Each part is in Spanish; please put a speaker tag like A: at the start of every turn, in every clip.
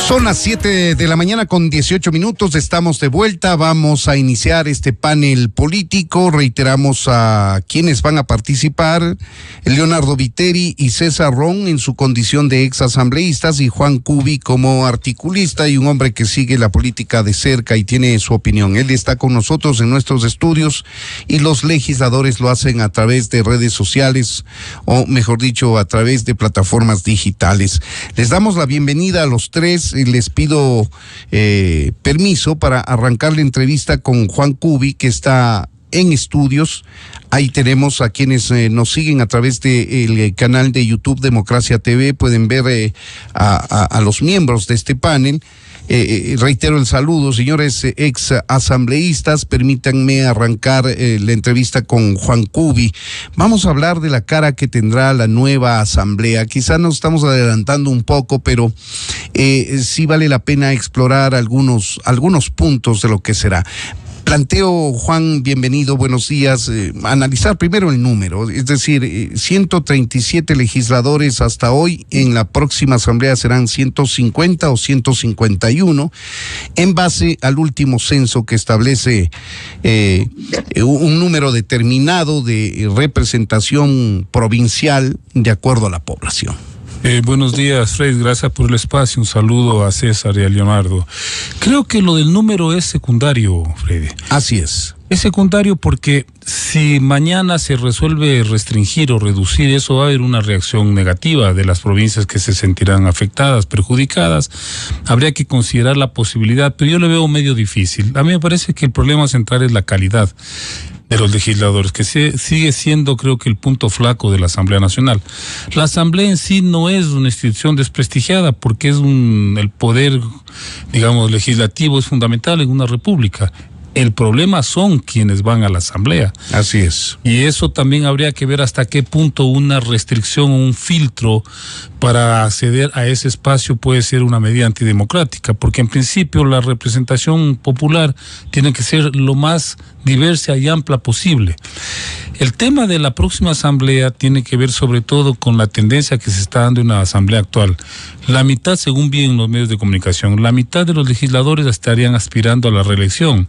A: Son las 7 de la mañana con 18 minutos, estamos de vuelta, vamos a iniciar este panel político, reiteramos a quienes van a participar, Leonardo Viteri y César Ron en su condición de ex asambleístas y Juan Cubi como articulista y un hombre que sigue la política de cerca y tiene su opinión. Él está con nosotros en nuestros estudios y los legisladores lo hacen a través de redes sociales o mejor dicho a través de plataformas digitales. Les damos la bienvenida a los tres. Les pido permiso para arrancar la entrevista con Juan Cubi, que está en estudios. Ahí tenemos a quienes nos siguen a través del canal de YouTube Democracia TV. Pueden ver a los miembros de este panel. Reitero el saludo, señores ex asambleístas. Permítanme arrancar la entrevista con Juan Cubi. Vamos a hablar de la cara que tendrá la nueva asamblea. Quizá nos estamos adelantando un poco, pero sí vale la pena explorar algunos puntos de lo que será. Planteo, Juan, bienvenido, buenos días. Analizar primero el número, es decir, 137 legisladores hasta hoy. En la próxima asamblea serán 150 o 151, en base al último censo que establece un número determinado de representación provincial de acuerdo a la población.
B: Buenos días, Fred, gracias por el espacio, un saludo a César y a Leonardo. Creo que lo del número es secundario, Freddy.
A: Así es.
B: Es secundario porque si mañana se resuelve restringir o reducir eso, va a haber una reacción negativa de las provincias que se sentirán afectadas, perjudicadas. Habría que considerar la posibilidad, pero yo le veo medio difícil. A mí me parece que el problema central es la calidad de los legisladores, que sigue siendo, creo que, el punto flaco de la Asamblea Nacional. La Asamblea en sí no es una institución desprestigiada porque es el poder, digamos, legislativo es fundamental en una república. El problema son quienes van a la asamblea.
A: Así es.
B: Y eso también habría que ver hasta qué punto una restricción o un filtro para acceder a ese espacio puede ser una medida antidemocrática, porque en principio la representación popular tiene que ser lo más diversa y amplia posible. El tema de la próxima asamblea tiene que ver sobre todo con la tendencia que se está dando en la asamblea actual. La mitad, según vi en los medios de comunicación, la mitad de los legisladores estarían aspirando a la reelección,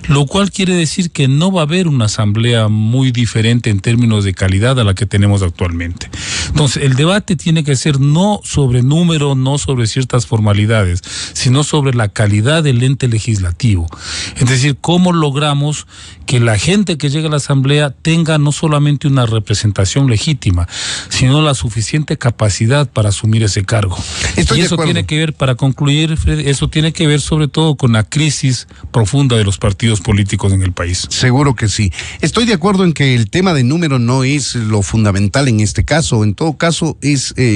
B: lo cual quiere decir que no va a haber una asamblea muy diferente en términos de calidad a la que tenemos actualmente. Entonces, el debate tiene que ser no sobre número, no sobre ciertas formalidades, sino sobre la calidad del ente legislativo. Es decir, cómo logramos que la gente que llega a la asamblea tenga no solamente una representación legítima, sino la suficiente capacidad para asumir ese cargo. Y eso tiene que ver, para concluir, Fred, eso tiene que ver sobre todo con la crisis profunda de los partidos políticos en el país.
A: Seguro que sí. Estoy de acuerdo en que el tema de número no es lo fundamental en este caso. En todo caso,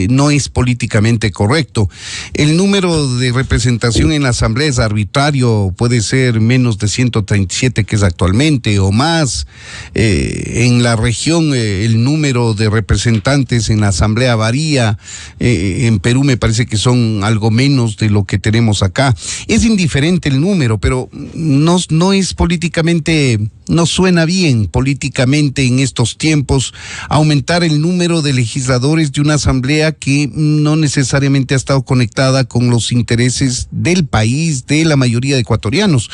A: no es políticamente correcto. El número de representación en la asamblea es arbitrario, puede ser menos de 137 que es actualmente o más. En la región el número de representantes en la asamblea varía. En Perú me parece que son algo menos de lo que tenemos acá. Es indiferente el número, pero no es políticamente, no suena bien políticamente en estos tiempos aumentar el número de legisladores de una asamblea que no necesariamente ha estado conectada con los intereses del país, de la mayoría de ecuatorianos.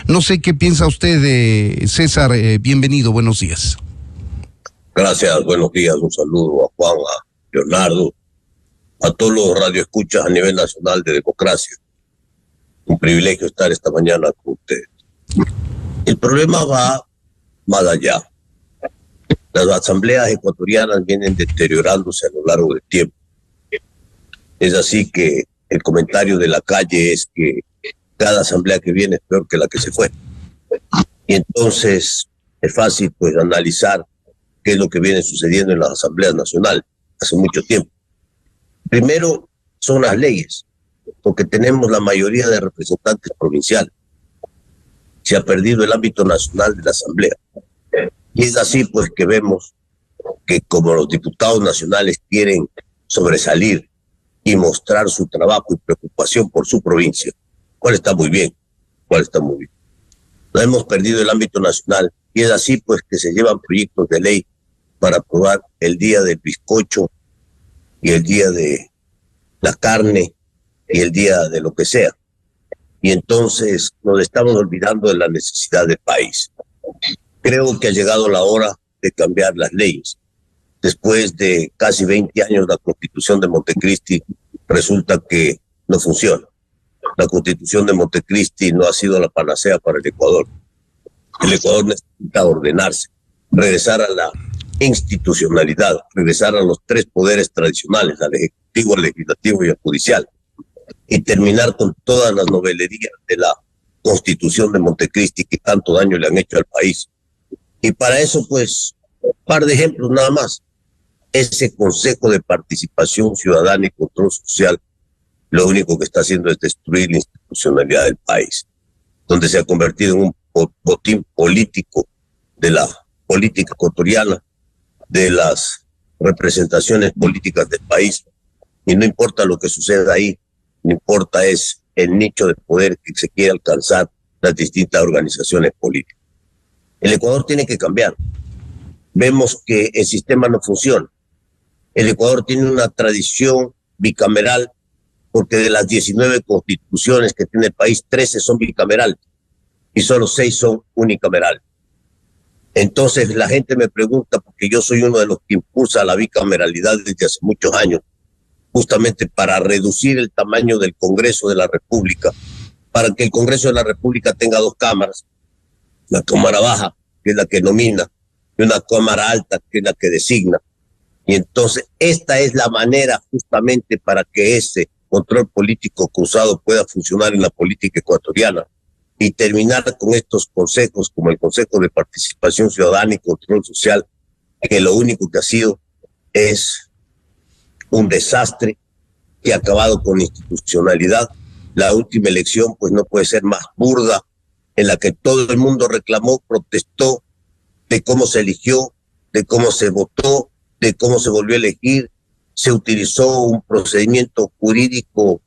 A: No sé qué piensa usted, César. Bienvenido, buenos días.
C: Gracias, buenos días, un saludo a Juan, a Leonardo, a todos los radioescuchas a nivel nacional de Democracia. Un privilegio estar esta mañana con ustedes. El problema va más allá. Las asambleas ecuatorianas vienen deteriorándose a lo largo del tiempo. Es así que el comentario de la calle es que cada asamblea que viene es peor que la que se fue. Y entonces es fácil pues analizar qué es lo que viene sucediendo en las asambleas nacionales hace mucho tiempo. Primero son las leyes, porque tenemos la mayoría de representantes provinciales. Se ha perdido el ámbito nacional de la asamblea. Y es así pues que vemos que como los diputados nacionales quieren sobresalir y mostrar su trabajo y preocupación por su provincia, cuál está muy bien. No hemos perdido el ámbito nacional y es así pues que se llevan proyectos de ley para aprobar el día del bizcocho y el día de la carne, y el día de lo que sea. Y entonces nos estamos olvidando de la necesidad del país. Creo que ha llegado la hora de cambiar las leyes. Después de casi 20 años, la Constitución de Montecristi resulta que no funciona. La Constitución de Montecristi no ha sido la panacea para el Ecuador. El Ecuador necesita ordenarse, regresar a la institucionalidad, regresar a los tres poderes tradicionales, al Ejecutivo, al Legislativo y al Judicial, y terminar con todas las novelerías de la Constitución de Montecristi que tanto daño le han hecho al país. Y para eso, pues, un par de ejemplos nada más. Ese Consejo de Participación Ciudadana y Control Social lo único que está haciendo es destruir la institucionalidad del país, donde se ha convertido en un botín político de la política ecuatoriana, de las representaciones políticas del país. Y no importa lo que suceda ahí, no importa es el nicho de poder que se quiere alcanzar las distintas organizaciones políticas. El Ecuador tiene que cambiar. Vemos que el sistema no funciona. El Ecuador tiene una tradición bicameral porque de las 19 constituciones que tiene el país, 13 son bicamerales y solo 6 son unicamerales. Entonces la gente me pregunta, porque yo soy uno de los que impulsa la bicameralidad desde hace muchos años, justamente para reducir el tamaño del Congreso de la República, para que el Congreso de la República tenga 2 cámaras, la Cámara Baja, que es la que nomina, y una Cámara Alta, que es la que designa. Y entonces esta es la manera justamente para que ese control político cruzado pueda funcionar en la política ecuatoriana y terminar con estos consejos como el Consejo de Participación Ciudadana y Control Social, que lo único que ha sido es un desastre que ha acabado con la institucionalidad. La última elección pues no puede ser más burda, en la que todo el mundo reclamó, protestó de cómo se eligió, de cómo se votó, de cómo se volvió a elegir. Se utilizó un procedimiento jurídico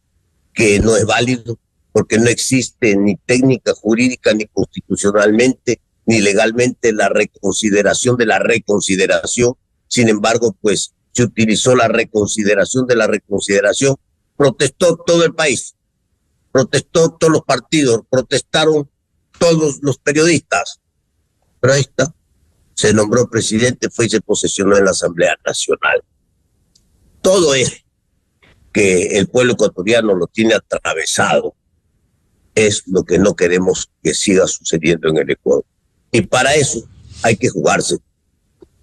C: que no es válido, porque no existe ni técnica jurídica, ni constitucionalmente, ni legalmente la reconsideración de la reconsideración. Sin embargo, pues se utilizó la reconsideración de la reconsideración. Protestó todo el país, protestó todos los partidos, protestaron todos los periodistas. Pero ahí está, se nombró presidente, fue y se posesionó en la Asamblea Nacional. Todo es que el pueblo ecuatoriano lo tiene atravesado, es lo que no queremos que siga sucediendo en el Ecuador. Y para eso hay que jugarse,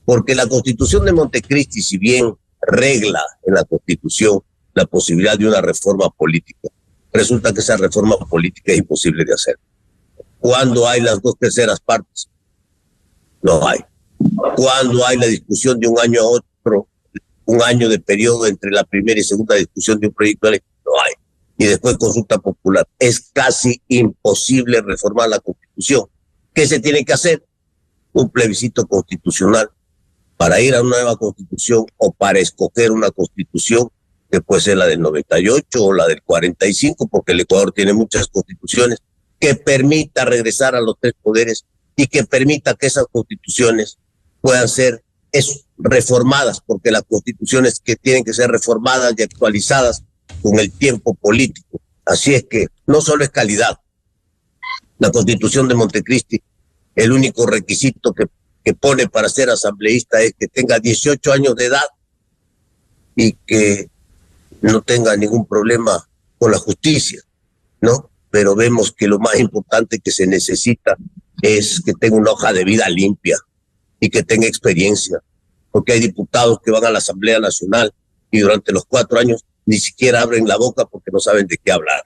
C: porque la Constitución de Montecristi, si bien regla en la Constitución la posibilidad de una reforma política, resulta que esa reforma política es imposible de hacer. ¿Cuándo hay las 2/3 partes? No hay. ¿Cuándo hay la discusión de un año a otro, un año de periodo entre la primera y segunda discusión de un proyecto de ley? No hay. Y después consulta popular. Es casi imposible reformar la Constitución. ¿Qué se tiene que hacer? Un plebiscito constitucional para ir a una nueva Constitución o para escoger una Constitución que puede ser la del 98 o la del 45, porque el Ecuador tiene muchas constituciones, que permita regresar a los 3 poderes y que permita que esas constituciones puedan ser reformadas, porque las constituciones que tienen que ser reformadas y actualizadas con el tiempo político. Así es que no solo es calidad. La Constitución de Montecristi, el único requisito que pone para ser asambleísta es que tenga 18 años de edad y que no tenga ningún problema con la justicia, ¿no? Pero vemos que lo más importante que se necesita es que tenga una hoja de vida limpia y que tenga experiencia, porque hay diputados que van a la Asamblea Nacional y durante los 4 años ni siquiera abren la boca porque no saben de qué hablar.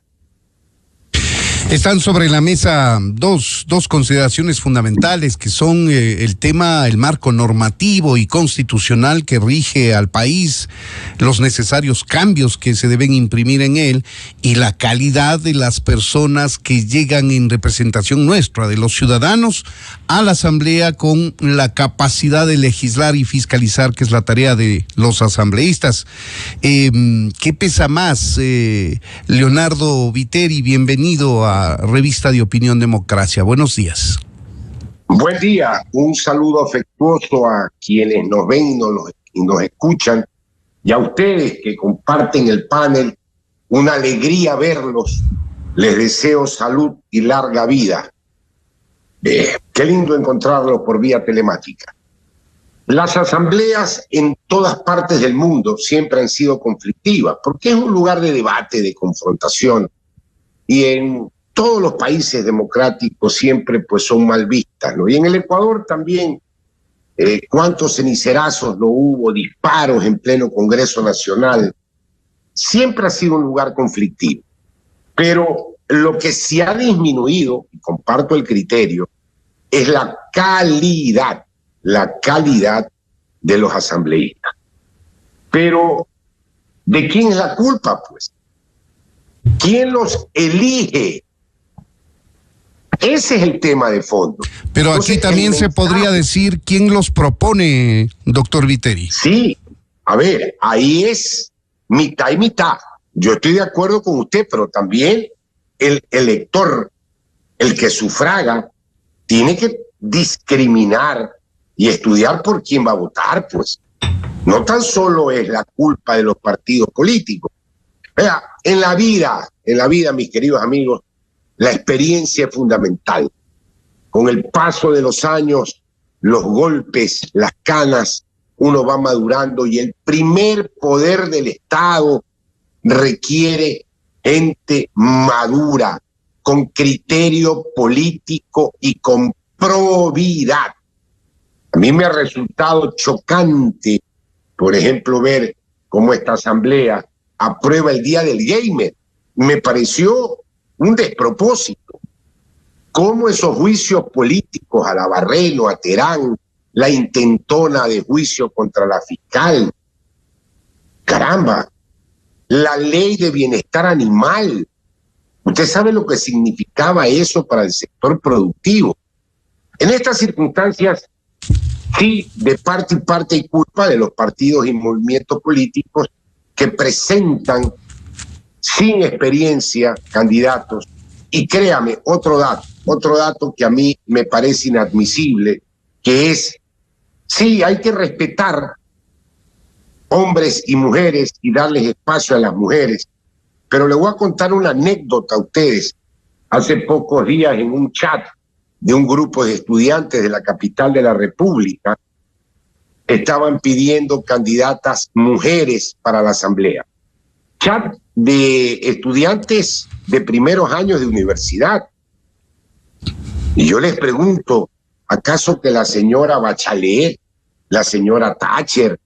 A: Están sobre la mesa dos consideraciones fundamentales que son el marco normativo y constitucional que rige al país, los necesarios cambios que se deben imprimir en él y la calidad de las personas que llegan en representación nuestra, de los ciudadanos, a la Asamblea con la capacidad de legislar y fiscalizar, que es la tarea de los asambleístas. ¿Qué pesa más? Leonardo Viteri, bienvenido a Revista de Opinión Democracia. Buenos días.
D: Buen día, un saludo afectuoso a quienes nos ven y nos escuchan, y a ustedes que comparten el panel una alegría verlos. Les deseo salud y larga vida. Qué lindo encontrarlos por vía telemática. Las asambleas en todas partes del mundo siempre han sido conflictivas, porque es un lugar de debate, de confrontación, y en todos los países democráticos siempre pues son mal vistas, ¿no? Y en el Ecuador también, cuántos cenicerazos no hubo, disparos en pleno Congreso Nacional. Siempre ha sido un lugar conflictivo. Pero lo que se ha disminuido, y comparto el criterio, es la calidad de los asambleístas. Pero, ¿de quién es la culpa, pues? ¿Quién los elige? Ese es el tema de fondo.
A: Pero aquí
D: Entonces,
A: también se podría decir quién los propone, doctor Viteri.
D: Sí, a ver, ahí es mitad y mitad. Yo estoy de acuerdo con usted, pero también el elector, el que sufraga, tiene que discriminar y estudiar por quién va a votar, pues. No tan solo es la culpa de los partidos políticos. Vea, en la vida, mis queridos amigos, la experiencia es fundamental. Con el paso de los años, los golpes, las canas, uno va madurando y el primer poder del Estado requiere gente madura, con criterio político y con probidad. A mí me ha resultado chocante, por ejemplo, ver cómo esta asamblea aprueba el Día del Gamer. Me pareció un despropósito. Cómo esos juicios políticos a Navarreno, a Terán, la intentona de juicio contra la fiscal. Caramba, la ley de bienestar animal. Usted sabe lo que significaba eso para el sector productivo. En estas circunstancias, sí, de parte y parte hay culpa de los partidos y movimientos políticos que presentan sin experiencia candidatos. Y créame, otro dato que a mí me parece inadmisible, que es, sí, hay que respetar hombres y mujeres y darles espacio a las mujeres, pero le voy a contar una anécdota a ustedes. Hace pocos días en un chat de un grupo de estudiantes de la capital de la República, estaban pidiendo candidatas mujeres para la asamblea. Chat de estudiantes de primeros años de universidad. Y yo les pregunto, ¿acaso que la señora Bachelet, la señora Thatcher,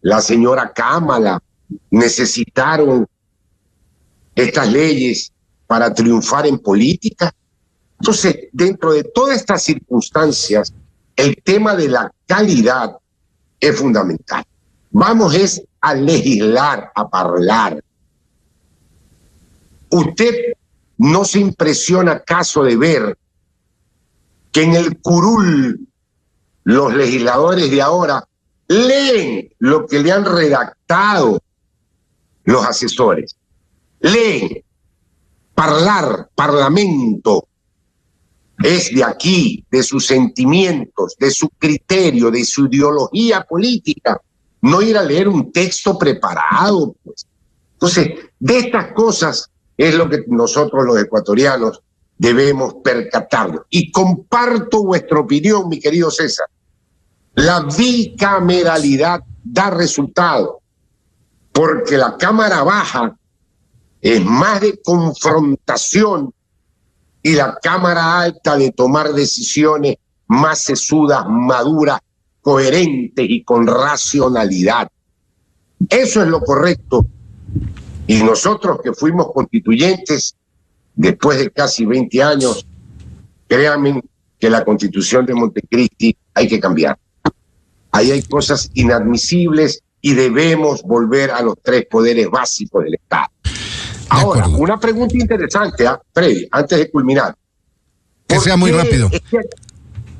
D: la señora Kamala necesitaron estas leyes para triunfar en política? Entonces, dentro de todas estas circunstancias, el tema de la calidad es fundamental. Vamos es a legislar, a hablar. ¿Usted no se impresiona acaso de ver que en el curul los legisladores de ahora leen lo que le han redactado los asesores? Leen. Parlamento, es de aquí, de sus sentimientos, de su criterio, de su ideología política, no ir a leer un texto preparado, pues. Entonces, de estas cosas es lo que nosotros los ecuatorianos debemos percatarnos. Y comparto vuestra opinión, mi querido César. La bicameralidad da resultado, porque la Cámara Baja es más de confrontación y la Cámara Alta de tomar decisiones más sesudas, maduras, coherentes y con racionalidad. Eso es lo correcto. Y nosotros que fuimos constituyentes, después de casi 20 años, créanme que la Constitución de Montecristi hay que cambiar. Ahí hay cosas inadmisibles y debemos volver a los 3 poderes básicos del Estado. Ahora, una pregunta interesante, Freddy, antes de culminar.
A: Que sea muy rápido.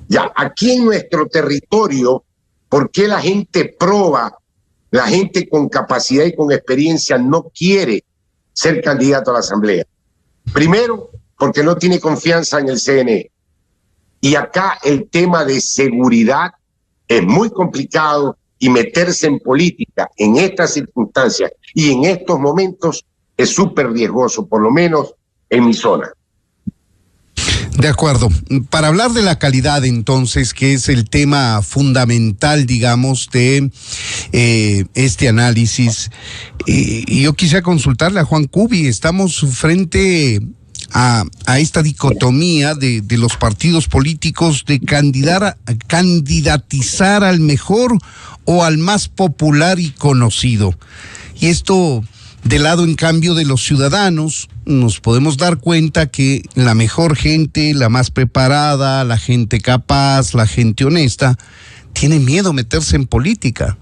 D: Ya, aquí en nuestro territorio, ¿por qué la gente proba, la gente con capacidad y con experiencia no quiere ser candidato a la Asamblea? Primero, porque no tiene confianza en el CNE. Y acá el tema de seguridad es muy complicado y meterse en política en estas circunstancias y en estos momentos es súper riesgoso, por lo menos en mi zona.
A: De acuerdo. Para hablar de la calidad, entonces, que es el tema fundamental, digamos, de este análisis, yo quisiera consultarle a Juan Cubi. Estamos frente a esta dicotomía de los partidos políticos de candidatizar al mejor o al más popular y conocido. Y esto, del lado, en cambio, de los ciudadanos, nos podemos dar cuenta que la mejor gente, la más preparada, la gente capaz, la gente honesta, tiene miedo a meterse en política.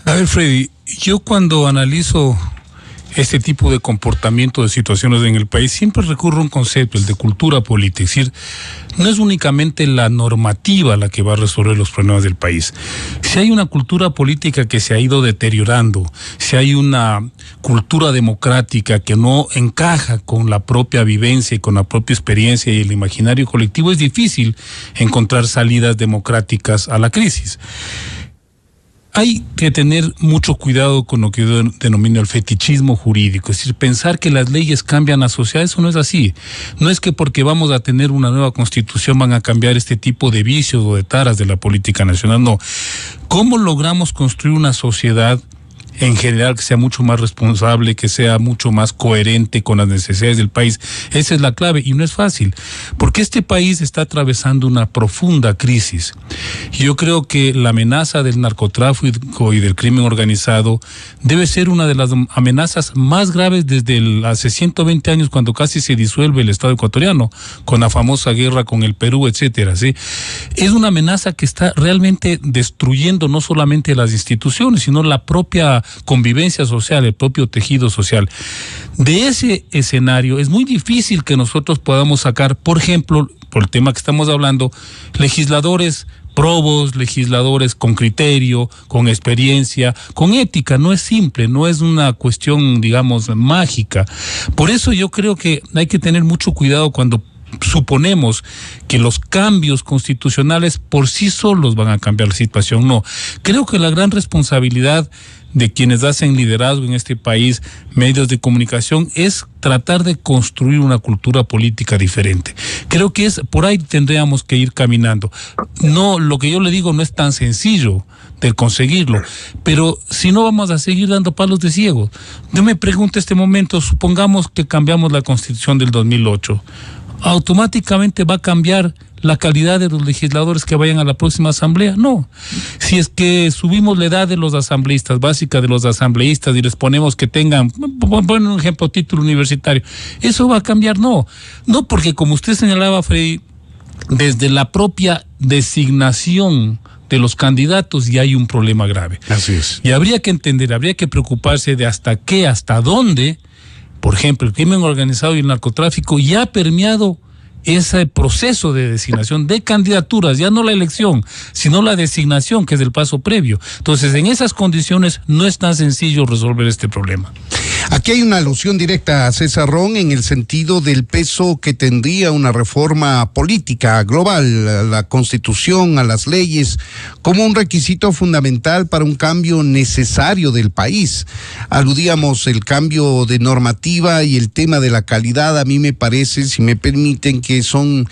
B: A ver, Freddy, yo cuando analizo este tipo de comportamiento de situaciones en el país, siempre recurro a un concepto, el de cultura política. Es decir, no es únicamente la normativa la que va a resolver los problemas del país. Si hay una cultura política que se ha ido deteriorando, si hay una cultura democrática que no encaja con la propia vivencia y con la propia experiencia y el imaginario colectivo, es difícil encontrar salidas democráticas a la crisis. Hay que tener mucho cuidado con lo que yo denomino el fetichismo jurídico, es decir, pensar que las leyes cambian la sociedad. Eso no es así. No es que porque vamos a tener una nueva constitución van a cambiar este tipo de vicios o de taras de la política nacional, no. ¿Cómo logramos construir una sociedad en general que sea mucho más responsable, que sea mucho más coherente con las necesidades del país? Esa es la clave, y no es fácil, porque este país está atravesando una profunda crisis. Yo creo que la amenaza del narcotráfico y del crimen organizado debe ser una de las amenazas más graves desde hace 120 años, cuando casi se disuelve el Estado ecuatoriano, con la famosa guerra con el Perú, etcétera, ¿sí? Es una amenaza que está realmente destruyendo no solamente las instituciones, sino la propia convivencia social, el propio tejido social. De ese escenario es muy difícil que nosotros podamos sacar, por ejemplo, por el tema que estamos hablando, legisladores probos, legisladores con criterio, con experiencia, con ética. No es simple, no es una cuestión, digamos, mágica. Por eso yo creo que hay que tener mucho cuidado cuando suponemos que los cambios constitucionales por sí solos van a cambiar la situación. No, creo que la gran responsabilidad de quienes hacen liderazgo en este país, medios de comunicación, es tratar de construir una cultura política diferente. Creo que por ahí tendríamos que ir caminando. No, lo que yo le digo no es tan sencillo de conseguirlo, pero si no, vamos a seguir dando palos de ciego. Yo me pregunto en este momento, supongamos que cambiamos la Constitución del 2008, ¿automáticamente va a cambiar la calidad de los legisladores que vayan a la próxima asamblea? No. Si es que subimos la edad de los asambleístas, básica de los asambleístas, y les ponemos que tengan, ponen un ejemplo, título universitario, ¿eso va a cambiar? No. No, porque como usted señalaba, Freddy, desde la propia designación de los candidatos ya hay un problema grave.
A: Así es.
B: Y habría que entender, habría que preocuparse de hasta dónde, por ejemplo, el crimen organizado y el narcotráfico ya ha permeado ese proceso de designación de candidaturas, ya no la elección, sino la designación, que es el paso previo. Entonces, en esas condiciones no es tan sencillo resolver este problema.
A: Aquí hay una alusión directa a César Ron en el sentido del peso que tendría una reforma política global, a la Constitución, a las leyes, como un requisito fundamental para un cambio necesario del país. Aludíamos el cambio de normativa y el tema de la calidad. A mí me parece, si me permiten, que son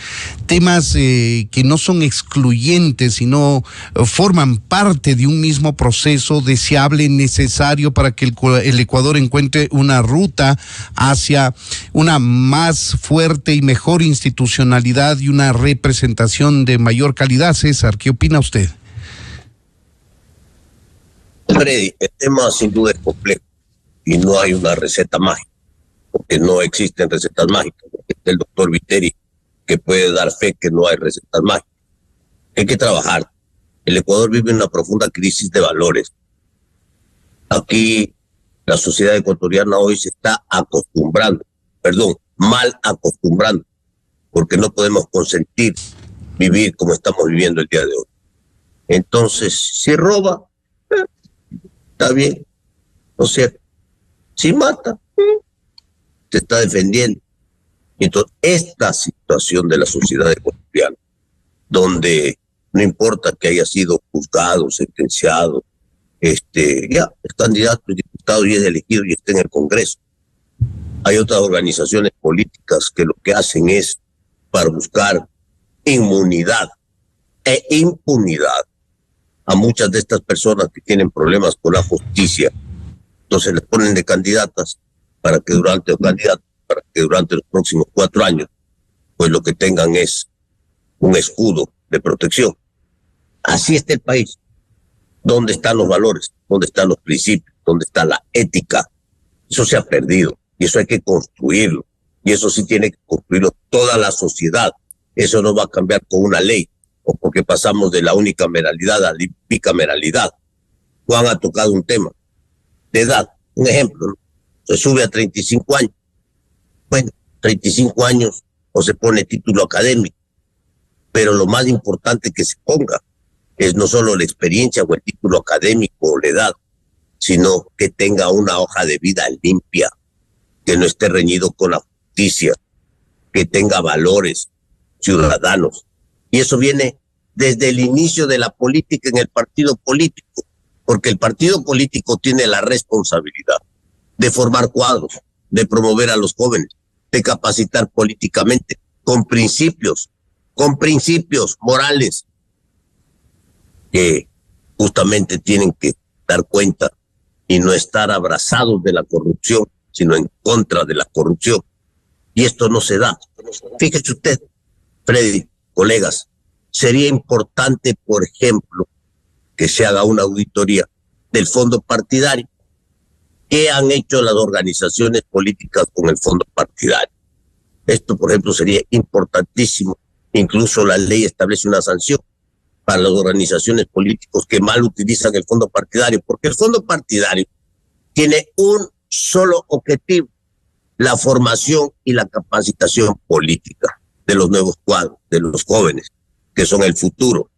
A: temas que no son excluyentes, sino forman parte de un mismo proceso deseable, necesario para que el Ecuador encuentre una ruta hacia una más fuerte y mejor institucionalidad y una representación de mayor calidad. César, ¿qué opina usted?
C: Freddy, el tema sin duda es complejo y no hay una receta mágica, porque no existen recetas mágicas. Está el doctor Viteri, que puede dar fe que no hay recetas mágicas. Hay que trabajar. El Ecuador vive una profunda crisis de valores. Aquí la sociedad ecuatoriana hoy se está mal acostumbrando, porque no podemos consentir vivir como estamos viviendo el día de hoy. Entonces, si roba, está bien, ¿no es cierto? Si mata, te está defendiendo. Entonces, esta situación de la sociedad ecuatoriana, donde no importa que haya sido juzgado, sentenciado, ya es candidato, es diputado y es elegido y está en el Congreso, Hay otras organizaciones políticas que lo que hacen es para buscar inmunidad e impunidad a muchas de estas personas que tienen problemas con la justicia. Entonces les ponen de candidatas para que durante los próximos 4 años, pues lo que tengan es un escudo de protección. Así está el país. ¿Dónde están los valores? ¿Dónde están los principios? ¿Dónde está la ética? Eso se ha perdido y eso hay que construirlo. Y eso sí tiene que construirlo toda la sociedad. Eso no va a cambiar con una ley o porque pasamos de la unicameralidad a la bicameralidad. Juan ha tocado un tema de edad. Un ejemplo, ¿no? Se sube a 35 años. Bueno, 35 años o se pone título académico. Pero lo más importante que se ponga es no solo la experiencia o el título académico o la edad, sino que tenga una hoja de vida limpia, que no esté reñido con la justicia, que tenga valores ciudadanos. Y eso viene desde el inicio de la política en el partido político, porque el partido político tiene la responsabilidad de formar cuadros, de promover a los jóvenes, de capacitar políticamente, con principios morales, que justamente tienen que dar cuenta y no estar abrazados de la corrupción, sino en contra de la corrupción. Y esto no se da. Fíjese usted, Freddy, colegas, sería importante, por ejemplo, que se haga una auditoría del fondo partidario. ¿Qué han hecho las organizaciones políticas con el fondo partidario? Esto, por ejemplo, sería importantísimo. Incluso la ley establece una sanción para las organizaciones políticas que mal utilizan el fondo partidario, porque el fondo partidario tiene un solo objetivo: la formación y la capacitación política de los nuevos cuadros, de los jóvenes, que son el futuro.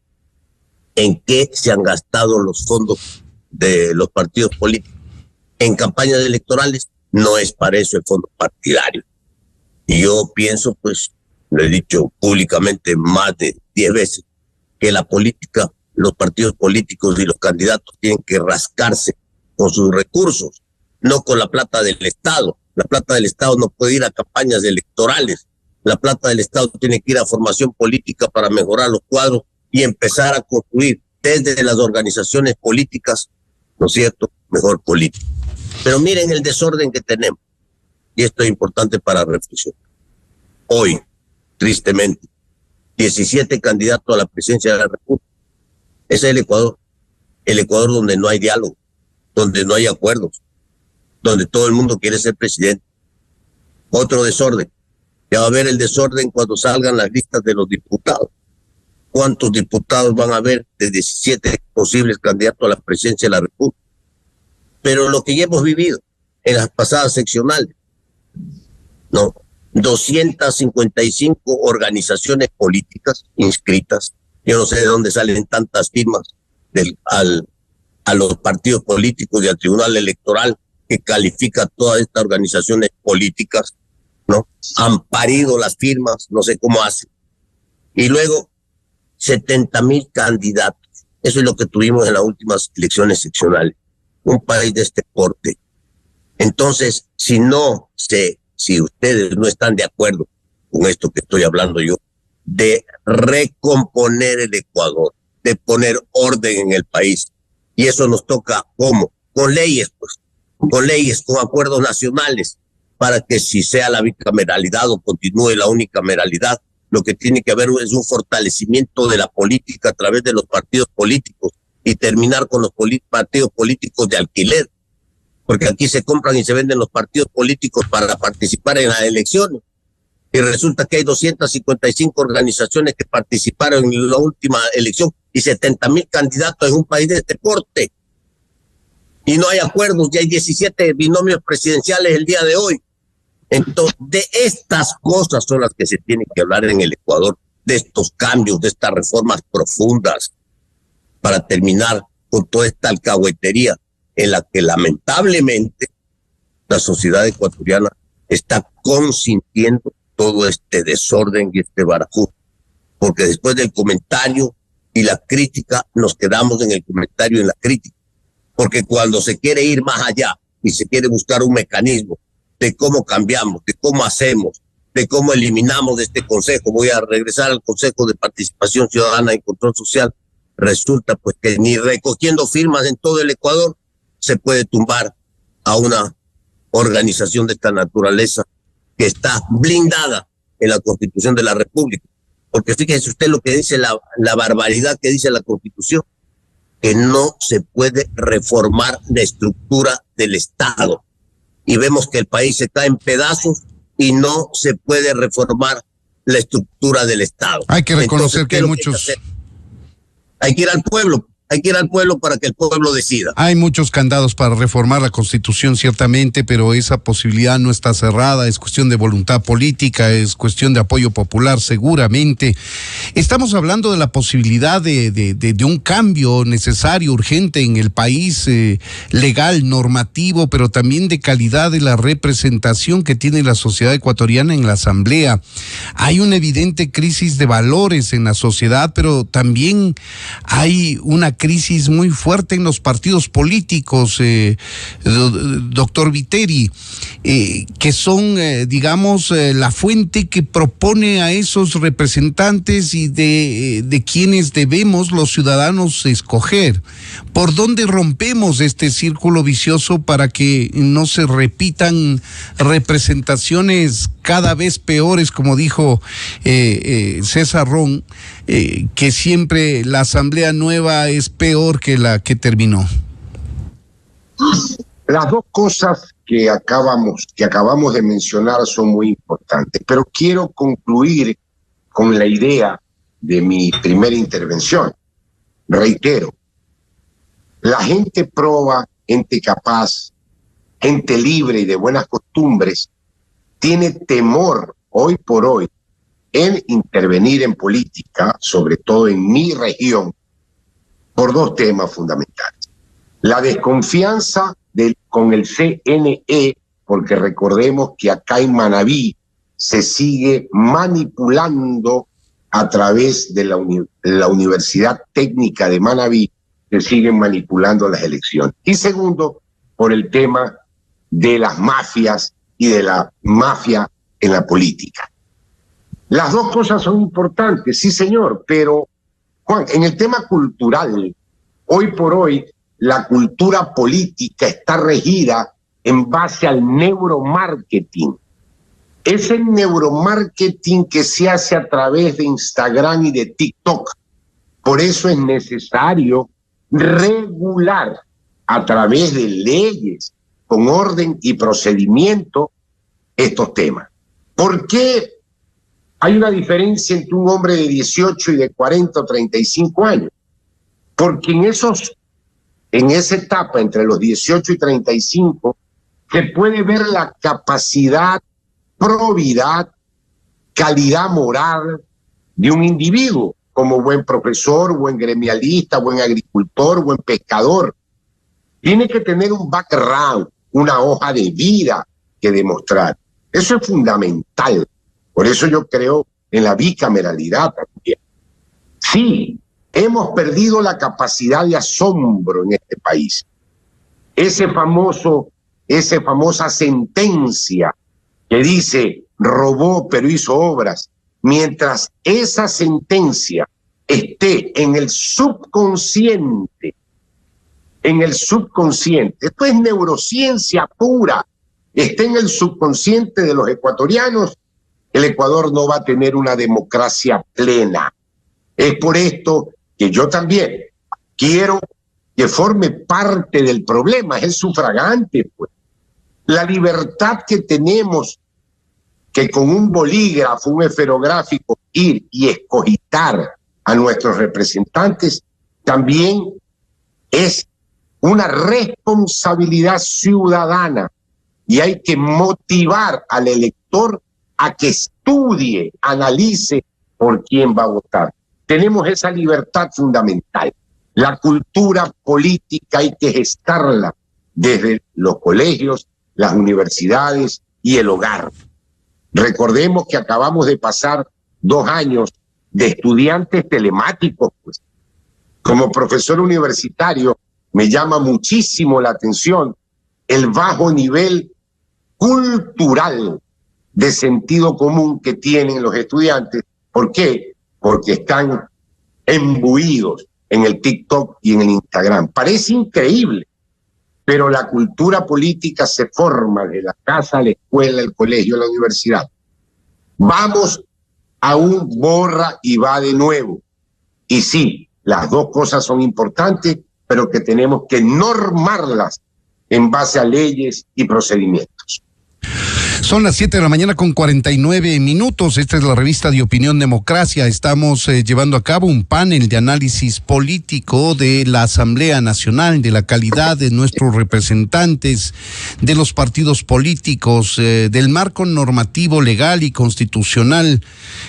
C: ¿En qué se han gastado los fondos de los partidos políticos? En campañas electorales. No es para eso el fondo partidario. Y yo pienso, pues, lo he dicho públicamente más de 10 veces, que la política, los partidos políticos y los candidatos tienen que rascarse con sus recursos, no con la plata del Estado. La plata del Estado no puede ir a campañas electorales. La plata del Estado tiene que ir a formación política para mejorar los cuadros y empezar a construir desde las organizaciones políticas, ¿no es cierto?, mejor política. Pero miren el desorden que tenemos, y esto es importante para reflexión. Hoy, tristemente, 17 candidatos a la presidencia de la República. Ese es el Ecuador donde no hay diálogo, donde no hay acuerdos, donde todo el mundo quiere ser presidente. Otro desorden. Ya va a haber el desorden cuando salgan las listas de los diputados. ¿Cuántos diputados van a haber de 17 posibles candidatos a la presidencia de la República? Pero lo que ya hemos vivido en las pasadas seccionales, no, 255 organizaciones políticas inscritas. Yo no sé de dónde salen tantas firmas a los partidos políticos y al Tribunal Electoral, que califica todas estas organizaciones políticas, ¿no? Han parido las firmas, no sé cómo hacen. Y luego 70,000 candidatos. Eso es lo que tuvimos en las últimas elecciones seccionales. Un país de este porte. Entonces, si ustedes no están de acuerdo con esto que estoy hablando yo, de recomponer el Ecuador, de poner orden en el país, y eso nos toca, ¿cómo? Con leyes, pues, con leyes, con acuerdos nacionales, para que si sea la bicameralidad o continúe la unicameralidad, lo que tiene que haber es un fortalecimiento de la política a través de los partidos políticos y terminar con los partidos políticos de alquiler, porque aquí se compran y se venden los partidos políticos para participar en las elecciones, y resulta que hay 255 organizaciones que participaron en la última elección y 70,000 candidatos en un país de este porte, y no hay acuerdos, y hay 17 binomios presidenciales el día de hoy. Entonces, de estas cosas son las que se tienen que hablar en el Ecuador, de estos cambios, de estas reformas profundas, para terminar con toda esta alcahuetería en la que lamentablemente la sociedad ecuatoriana está consintiendo todo este desorden y este barajú, porque después del comentario y la crítica nos quedamos en el comentario y en la crítica, porque cuando se quiere ir más allá y se quiere buscar un mecanismo de cómo cambiamos, de cómo hacemos, de cómo eliminamos de este consejo. Voy a regresar al Consejo de Participación Ciudadana y Control Social. Resulta pues que ni recogiendo firmas en todo el Ecuador se puede tumbar a una organización de esta naturaleza que está blindada en la Constitución de la República. Porque fíjese usted lo que dice la barbaridad que dice la Constitución, que no se puede reformar la estructura del Estado. Y vemos que el país se cae en pedazos y no se puede reformar la estructura del Estado.
A: Hay que reconocer. Entonces, que hay muchos...
C: Hay que ir al pueblo para que el pueblo decida.
A: Hay muchos candados para reformar la Constitución, ciertamente, pero esa posibilidad no está cerrada. Es cuestión de voluntad política, es cuestión de apoyo popular, seguramente. Estamos hablando de la posibilidad de un cambio necesario, urgente en el país, legal, normativo, pero también de calidad de la representación que tiene la sociedad ecuatoriana en la Asamblea. Hay una evidente crisis de valores en la sociedad, pero también hay una crisis muy fuerte en los partidos políticos, doctor Viteri, que son, digamos, la fuente que propone a esos representantes y de quienes debemos los ciudadanos escoger. ¿Por dónde rompemos este círculo vicioso para que no se repitan representaciones cada vez peores, como dijo César Ron, que siempre la Asamblea Nueva es peor que la que terminó?
D: Las dos cosas que acabamos de mencionar son muy importantes, pero quiero concluir con la idea de mi primera intervención. Reitero, la gente proba, gente capaz, gente libre y de buenas costumbres, tiene temor hoy por hoy en intervenir en política, sobre todo en mi región, por dos temas fundamentales. La desconfianza con el CNE, porque recordemos que acá en Manabí se sigue manipulando a través de la Universidad Técnica de Manabí, se siguen manipulando las elecciones. Y segundo, por el tema de las mafias y de la mafia en la política. Las dos cosas son importantes, sí señor, pero Juan, en el tema cultural, hoy por hoy, la cultura política está regida en base al neuromarketing. Ese neuromarketing que se hace a través de Instagram y de TikTok. Por eso es necesario regular a través de leyes con orden y procedimiento estos temas. ¿Por qué hay una diferencia entre un hombre de 18 y de 40 o 35 años? Porque en esa etapa, entre los 18 y 35, se puede ver la capacidad, probidad, calidad moral de un individuo, como buen profesor, buen gremialista, buen agricultor, buen pescador. Tiene que tener un background, una hoja de vida que demostrar. Eso es fundamental. Por eso yo creo en la bicameralidad también. Sí, hemos perdido la capacidad de asombro en este país. Esa famosa sentencia que dice robó pero hizo obras, mientras esa sentencia esté en el subconsciente, esto es neurociencia pura, esté en el subconsciente de los ecuatorianos, el Ecuador no va a tener una democracia plena. Es por esto que yo también quiero que forme parte del problema, es el sufragante, pues. La libertad que tenemos, que con un bolígrafo, un esferográfico, ir y escogitar a nuestros representantes, también es una responsabilidad ciudadana y hay que motivar al elector a que estudie, analice por quién va a votar. Tenemos esa libertad fundamental. La cultura política hay que gestarla desde los colegios, las universidades y el hogar. Recordemos que acabamos de pasar 2 años de estudiantes telemáticos, pues. Como profesor universitario me llama muchísimo la atención el bajo nivel cultural de sentido común que tienen los estudiantes. ¿Por qué? Porque están embuidos en el TikTok y en el Instagram. Parece increíble, pero la cultura política se forma de la casa, la escuela, el colegio, la universidad. Vamos a un borra y va de nuevo. Y sí, las dos cosas son importantes, pero que tenemos que normarlas en base a leyes y procedimientos.
A: Son las 7 de la mañana con 49 minutos. Esta es la revista de Opinión Democracia. Estamos llevando a cabo un panel de análisis político de la Asamblea Nacional, de la calidad de nuestros representantes, de los partidos políticos, del marco normativo legal y constitucional.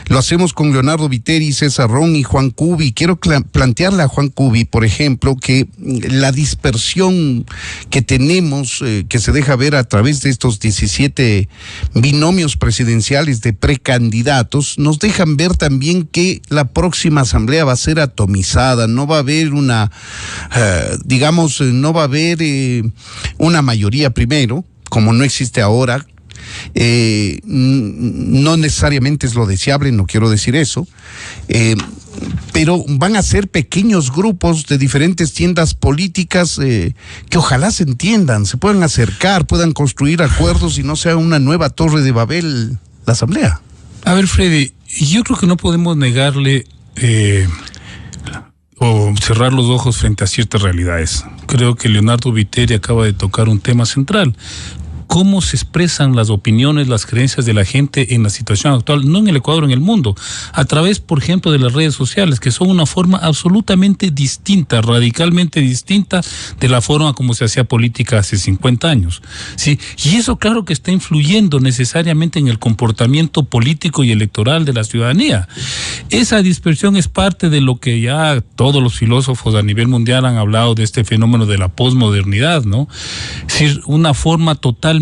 A: Lo hacemos con Leonardo Viteri, César Ron y Juan Cubi. Quiero plantearle a Juan Cubi, por ejemplo, que la dispersión que tenemos, que se deja ver a través de estos 17 binomios presidenciales de precandidatos, nos dejan ver también que la próxima asamblea va a ser atomizada, no va a haber una, no va a haber una mayoría primero, como no existe ahora. No necesariamente es lo deseable, no quiero decir eso, pero van a ser pequeños grupos de diferentes tiendas políticas que ojalá se entiendan, se puedan acercar, puedan construir acuerdos y no sea una nueva Torre de Babel la asamblea.
B: A ver, Freddy, yo creo que no podemos negarle o cerrar los ojos frente a ciertas realidades. Creo que Leonardo Viteri acaba de tocar un tema central. Cómo se expresan las opiniones, las creencias de la gente en la situación actual, no en el Ecuador, en el mundo, a través, por ejemplo, de las redes sociales, que son una forma absolutamente distinta, radicalmente distinta de la forma como se hacía política hace 50 años. ¿Sí? Y eso, claro, que está influyendo necesariamente en el comportamiento político y electoral de la ciudadanía. Esa dispersión es parte de lo que ya todos los filósofos a nivel mundial han hablado de este fenómeno de la posmodernidad, ¿no? Es decir, una forma totalmente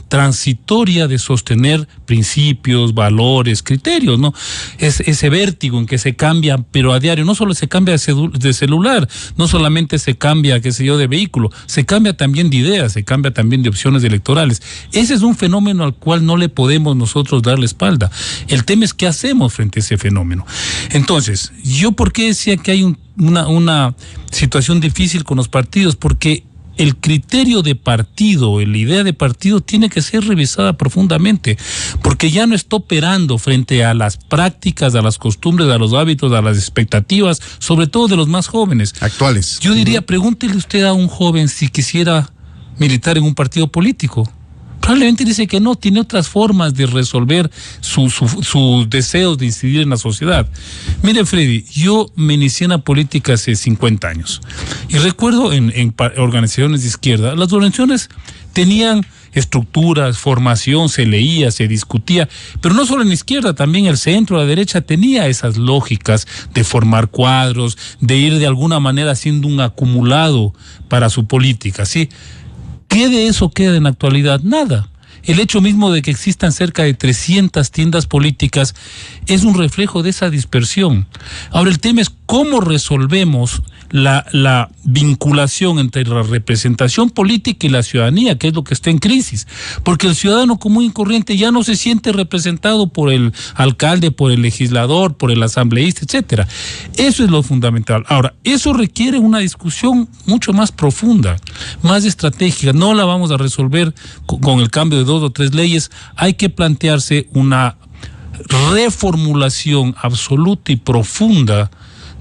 B: transitoria de sostener principios, valores, criterios, ¿no? Es ese vértigo en que se cambia, pero a diario, no solo se cambia de celular, no solamente se cambia, qué sé yo, de vehículo, se cambia también de ideas, se cambia también de opciones electorales. Ese es un fenómeno al cual no le podemos nosotros dar la espalda. El tema es qué hacemos frente a ese fenómeno. Entonces, ¿yo por qué decía que hay una situación difícil con los partidos? Porque el criterio de partido, la idea de partido tiene que ser revisada profundamente, porque ya no está operando frente a las prácticas, a las costumbres, a los hábitos, a las expectativas, sobre todo de los más jóvenes.
A: Actuales.
B: Yo diría, pregúntele usted a un joven si quisiera militar en un partido político. Probablemente dice que no, tiene otras formas de resolver sus deseos de incidir en la sociedad. Mire, Freddy, yo me inicié en la política hace 50 años y recuerdo en organizaciones de izquierda, las organizaciones tenían estructuras, formación, se leía, se discutía, pero no solo en la izquierda, también el centro, la derecha tenía esas lógicas de formar cuadros, de ir de alguna manera haciendo un acumulado para su política, ¿sí? ¿Qué de eso queda en la actualidad? Nada. El hecho mismo de que existan cerca de 300 tiendas políticas es un reflejo de esa dispersión. Ahora, el tema es cómo resolvemos la vinculación entre la representación política y la ciudadanía, que es lo que está en crisis, porque el ciudadano común y corriente ya no se siente representado por el alcalde, por el legislador, por el asambleísta, etcétera. Eso es lo fundamental. Ahora, eso requiere una discusión mucho más profunda, más estratégica. No la vamos a resolver con el cambio de 2 o 3 leyes. Hay que plantearse una reformulación absoluta y profunda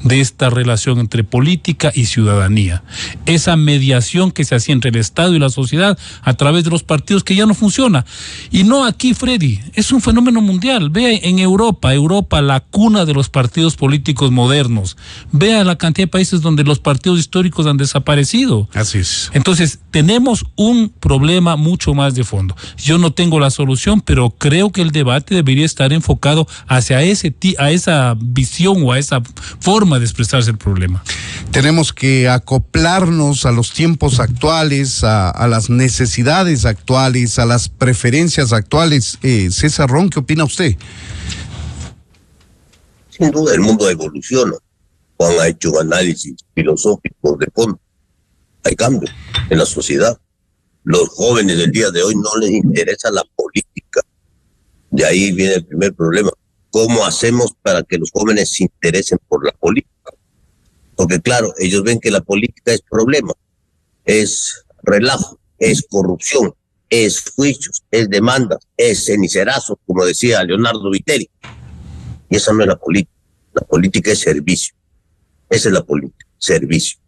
B: de esta relación entre política y ciudadanía. Esa mediación que se hacía entre el Estado y la sociedad a través de los partidos, que ya no funciona. Y no aquí, Freddy, es un fenómeno mundial. Vea en Europa, la cuna de los partidos políticos modernos. Vea la cantidad de países donde los partidos históricos han desaparecido.
A: Así es.
B: Entonces, tenemos un problema mucho más de fondo. Yo no tengo la solución, pero creo que el debate debería estar enfocado hacia a esa visión o a esa forma de expresarse el problema.
A: Tenemos que acoplarnos a los tiempos actuales, a las necesidades actuales, a las preferencias actuales. César Ron, ¿qué opina usted?
C: Sin duda el mundo evoluciona. Juan ha hecho un análisis filosófico de fondo. Hay cambios en la sociedad. Los jóvenes del día de hoy no les interesa la política. De ahí viene el primer problema. ¿Cómo hacemos para que los jóvenes se interesen por la política? Porque claro, ellos ven que la política es problema, es relajo, es corrupción, es juicios, es demanda, es cenicerazo, como decía Leonardo Viteri. Y esa no es la política. La política es servicio. Esa es la política, servicio.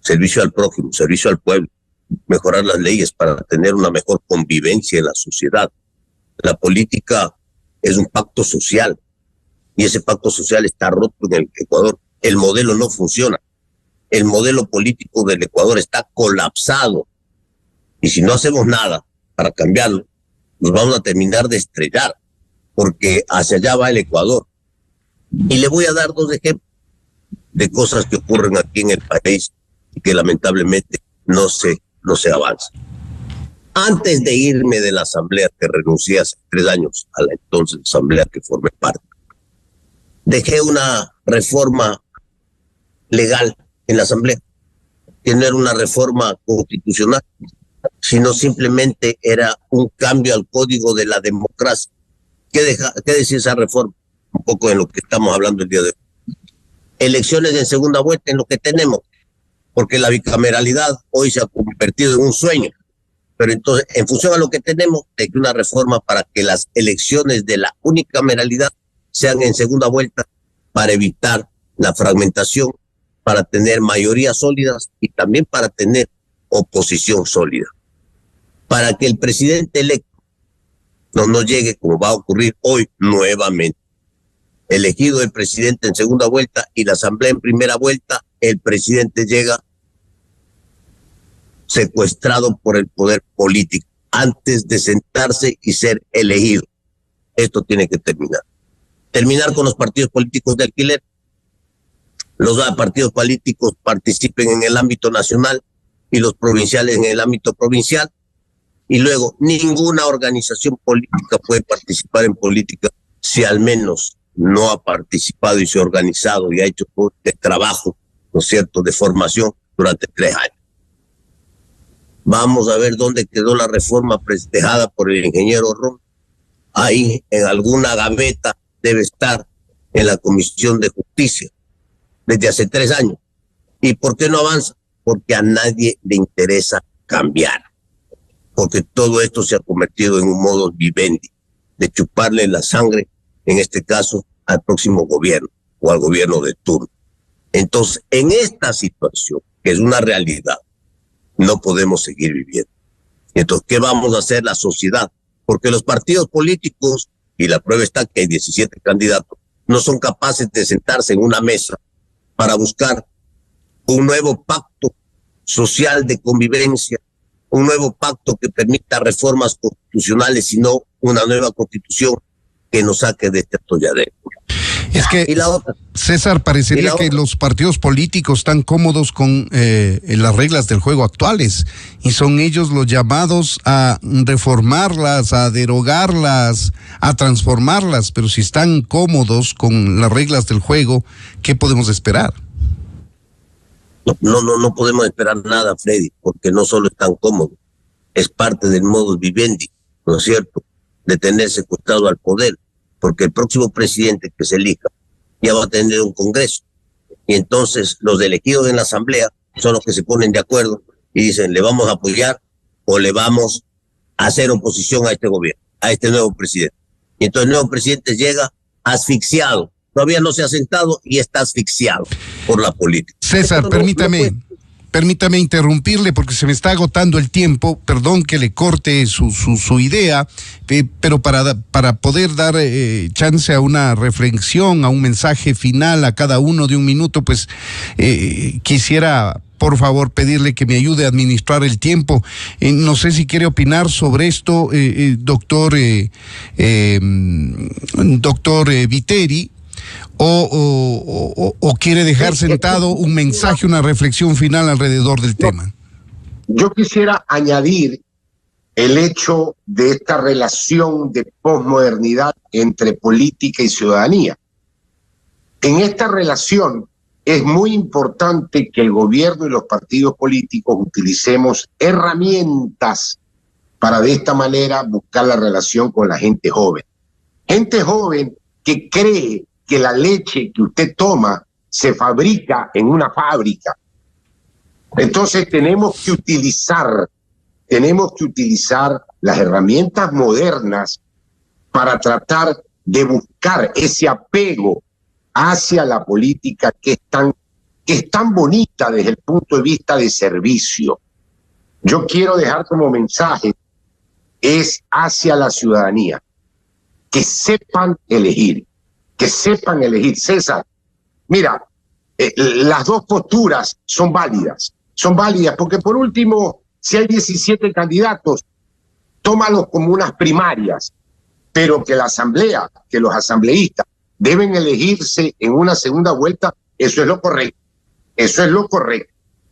C: Servicio al prójimo, servicio al pueblo. Mejorar las leyes para tener una mejor convivencia en la sociedad. La política es un pacto social y ese pacto social está roto en el Ecuador. El modelo no funciona. El modelo político del Ecuador está colapsado. Y si no hacemos nada para cambiarlo, nos vamos a terminar de estrellar, porque hacia allá va el Ecuador. Y le voy a dar 2 ejemplos de cosas que ocurren aquí en el país y que lamentablemente no se avanza. Antes de irme de la asamblea que renuncié hace 3 años a la entonces asamblea que formé parte, dejé una reforma legal en la asamblea, que no era una reforma constitucional, sino simplemente era un cambio al código de la democracia. ¿Qué decía esa reforma? Un poco de lo que estamos hablando el día de hoy. Elecciones en segunda vuelta en lo que tenemos, porque la bicameralidad hoy se ha convertido en un sueño. Pero entonces, en función a lo que tenemos, hay una reforma para que las elecciones de la unicameralidad sean en segunda vuelta para evitar la fragmentación, para tener mayorías sólidas y también para tener oposición sólida. Para que el presidente electo no llegue, como va a ocurrir hoy nuevamente, elegido el presidente en segunda vuelta y la asamblea en primera vuelta, el presidente llega secuestrado por el poder político antes de sentarse y ser elegido. Esto tiene que terminar. Terminar con los partidos políticos de alquiler. Los partidos políticos participen en el ámbito nacional y los provinciales en el ámbito provincial. Y luego, ninguna organización política puede participar en política si al menos no ha participado y se ha organizado y ha hecho de trabajo, ¿no es cierto?, de formación durante 3 años. Vamos a ver dónde quedó la reforma dejada por el ingeniero Ron. Ahí, en alguna gaveta, debe estar en la Comisión de Justicia desde hace 3 años. ¿Y por qué no avanza? Porque a nadie le interesa cambiar. Porque todo esto se ha convertido en un modus vivendi, de chuparle la sangre, en este caso, al próximo gobierno o al gobierno de turno. Entonces, en esta situación, que es una realidad, no podemos seguir viviendo. Entonces, ¿qué vamos a hacer la sociedad? Porque los partidos políticos, y la prueba está que hay 17 candidatos, no son capaces de sentarse en una mesa para buscar un nuevo pacto social de convivencia, un nuevo pacto que permita reformas constitucionales, sino una nueva constitución que nos saque de este atolladero.
A: Es que,
C: y la otra,
A: César, parecería que los partidos políticos están cómodos con las reglas del juego actuales y son ellos los llamados a reformarlas, a derogarlas, a transformarlas, pero si están cómodos con las reglas del juego, ¿qué podemos esperar?
C: No podemos esperar nada, Freddy, porque no solo están cómodos, es parte del modus vivendi, ¿no es cierto?, de tener secuestrado al poder, porque el próximo presidente que se elija ya va a tener un congreso, y entonces los elegidos en la asamblea son los que se ponen de acuerdo y dicen, le vamos a apoyar o le vamos a hacer oposición a este gobierno, a este nuevo presidente. Y entonces el nuevo presidente llega asfixiado, todavía no se ha sentado y está asfixiado por la política.
A: César, permítame interrumpirle porque se me está agotando el tiempo, perdón que le corte su idea, pero para poder dar chance a una reflexión, a un mensaje final a cada uno de 1 minuto, pues quisiera por favor pedirle que me ayude a administrar el tiempo. No sé si quiere opinar sobre esto, doctor Viteri, o quiere dejar sentado un mensaje, una reflexión final alrededor del tema.
D: Yo quisiera añadir el hecho de esta relación de posmodernidad entre política y ciudadanía. En esta relación es muy importante que el gobierno y los partidos políticos utilicemos herramientas para de esta manera buscar la relación con la gente joven. Gente joven que cree que la leche que usted toma se fabrica en una fábrica. Entonces tenemos que utilizar las herramientas modernas para tratar de buscar ese apego hacia la política que es tan bonita desde el punto de vista de servicio. Yo quiero dejar como mensaje es hacia la ciudadanía, que sepan elegir. César, mira, las dos posturas son válidas porque por último, si hay 17 candidatos, tómalos como unas primarias, pero que la asamblea, que los asambleístas deben elegirse en una segunda vuelta, eso es lo correcto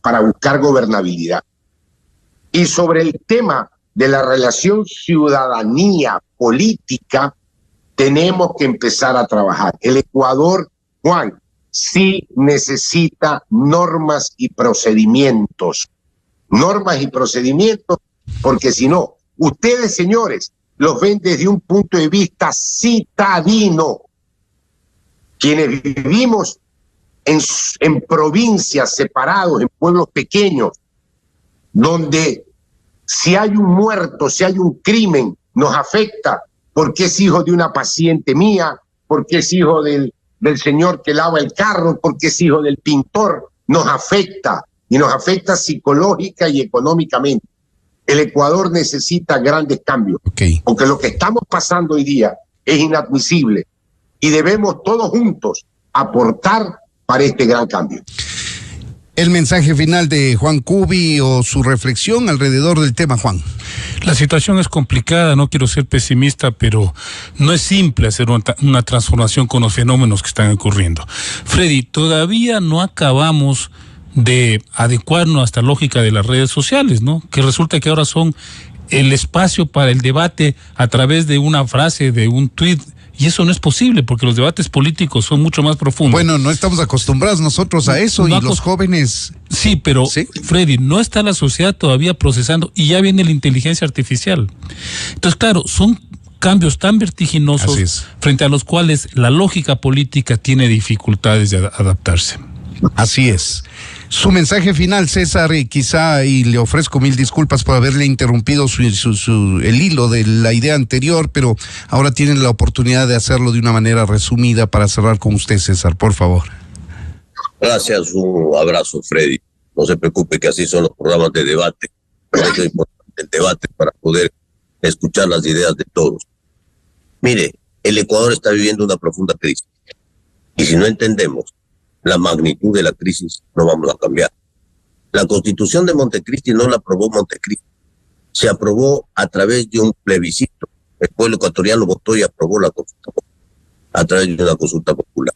D: para buscar gobernabilidad. Y sobre el tema de la relación ciudadanía-política, tenemos que empezar a trabajar. El Ecuador, Juan, sí necesita normas y procedimientos, porque si no, ustedes, señores, los ven desde un punto de vista citadino. Quienes vivimos en provincias separados, en pueblos pequeños, donde si hay un muerto, si hay un crimen, nos afecta, porque es hijo de una paciente mía, porque es hijo del señor que lava el carro, porque es hijo del pintor, nos afecta, y nos afecta psicológica y económicamente. El Ecuador necesita grandes cambios, porque lo que estamos pasando hoy día es inadmisible, y debemos todos juntos aportar para este gran cambio.
A: El mensaje final de Juan Cubi o su reflexión alrededor del tema, Juan.
B: La situación es complicada, no quiero ser pesimista, pero no es simple hacer una transformación con los fenómenos que están ocurriendo. Freddy, todavía no acabamos de adecuarnos a esta lógica de las redes sociales, ¿no? Que resulta que ahora son el espacio para el debate a través de una frase, de un tuit. Y eso no es posible, porque los debates políticos son mucho más profundos.
A: Bueno, no estamos acostumbrados nosotros a eso, y los jóvenes...
B: Sí, pero ¿sí? Freddy, no está la sociedad todavía procesando, y ya viene la inteligencia artificial. Entonces, claro, son cambios tan vertiginosos frente a los cuales la lógica política tiene dificultades de adaptarse.
A: Así es. Su mensaje final, César, y le ofrezco mil disculpas por haberle interrumpido el hilo de la idea anterior, pero ahora tienen la oportunidad de hacerlo de una manera resumida para cerrar con usted, César, por favor.
C: Gracias, un abrazo, Freddy. No se preocupe que así son los programas de debate. Por eso es importante el debate para poder escuchar las ideas de todos. Mire, el Ecuador está viviendo una profunda crisis, y si no entendemos la magnitud de la crisis, no vamos a cambiar. La Constitución de Montecristi no la aprobó Montecristi, se aprobó a través de un plebiscito. El pueblo ecuatoriano votó y aprobó la Constitución a través de una consulta popular.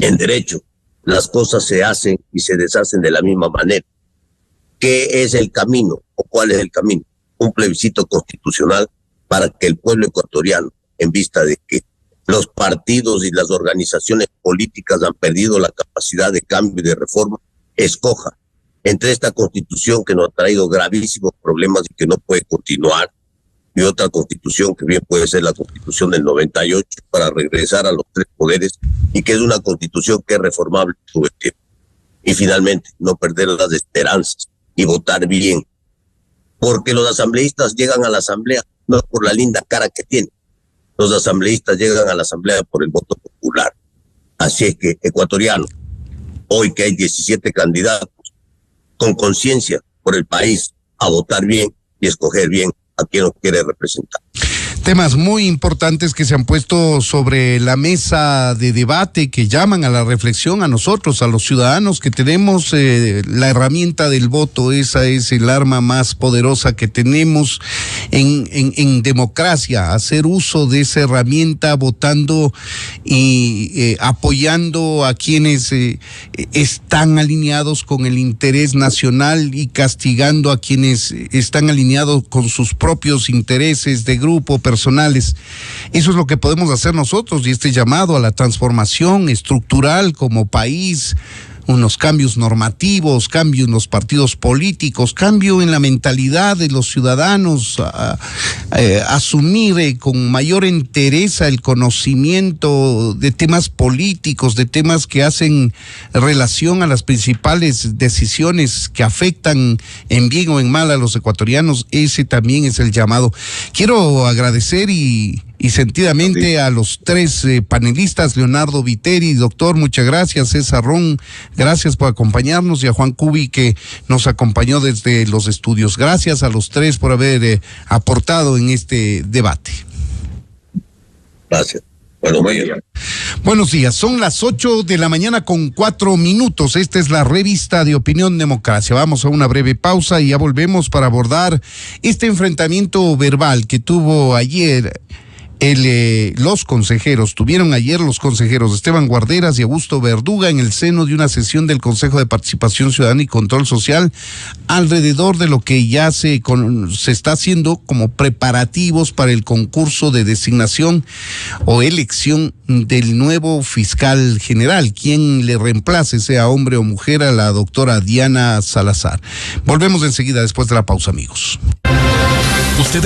C: En derecho, las cosas se hacen y se deshacen de la misma manera. ¿Qué es el camino o cuál es el camino? Un plebiscito constitucional para que el pueblo ecuatoriano, en vista de que los partidos y las organizaciones políticas han perdido la capacidad de cambio y de reforma, escoja entre esta constitución que nos ha traído gravísimos problemas y que no puede continuar, y otra constitución que bien puede ser la constitución del 98 para regresar a los tres poderes, y que es una constitución que es reformable todo el tiempo. Y finalmente, no perder las esperanzas y votar bien, porque los asambleístas llegan a la asamblea no por la linda cara que tienen. Los asambleístas llegan a la asamblea por el voto popular. Así es que, ecuatoriano, hoy que hay 17 candidatos, con conciencia por el país, a votar bien y escoger bien a quien nos quiere representar.
A: Temas muy importantes que se han puesto sobre la mesa de debate, que llaman a la reflexión a nosotros, a los ciudadanos que tenemos la herramienta del voto. Esa es el arma más poderosa que tenemos en democracia, hacer uso de esa herramienta votando y apoyando a quienes están alineados con el interés nacional y castigando a quienes están alineados con sus propios intereses de grupo personal personales. Eso es lo que podemos hacer nosotros, y este llamado a la transformación estructural como país, unos cambios normativos, cambio en los partidos políticos, cambio en la mentalidad de los ciudadanos, asumir con mayor entereza el conocimiento de temas políticos, de temas que hacen relación a las principales decisiones que afectan en bien o en mal a los ecuatorianos. Ese también es el llamado. Quiero agradecer y sentidamente a los tres panelistas, Leonardo Viteri, doctor, muchas gracias, César Ron, gracias por acompañarnos, y a Juan Cubi, que nos acompañó desde los estudios. Gracias a los tres por haber aportado en este debate.
C: Gracias. Buenos días.
A: Buenos días, son las 8:04 a.m. Esta es la revista de Opinión Democracia. Vamos a una breve pausa y ya volvemos para abordar este enfrentamiento verbal que tuvo ayer los consejeros Esteban Guarderas y Augusto Verduga en el seno de una sesión del Consejo de Participación Ciudadana y Control Social alrededor de lo que ya se está haciendo como preparativos para el concurso de designación o elección del nuevo fiscal general, quien le reemplace, sea hombre o mujer, a la doctora Diana Salazar. Volvemos enseguida después de la pausa, amigos.
E: Ustedes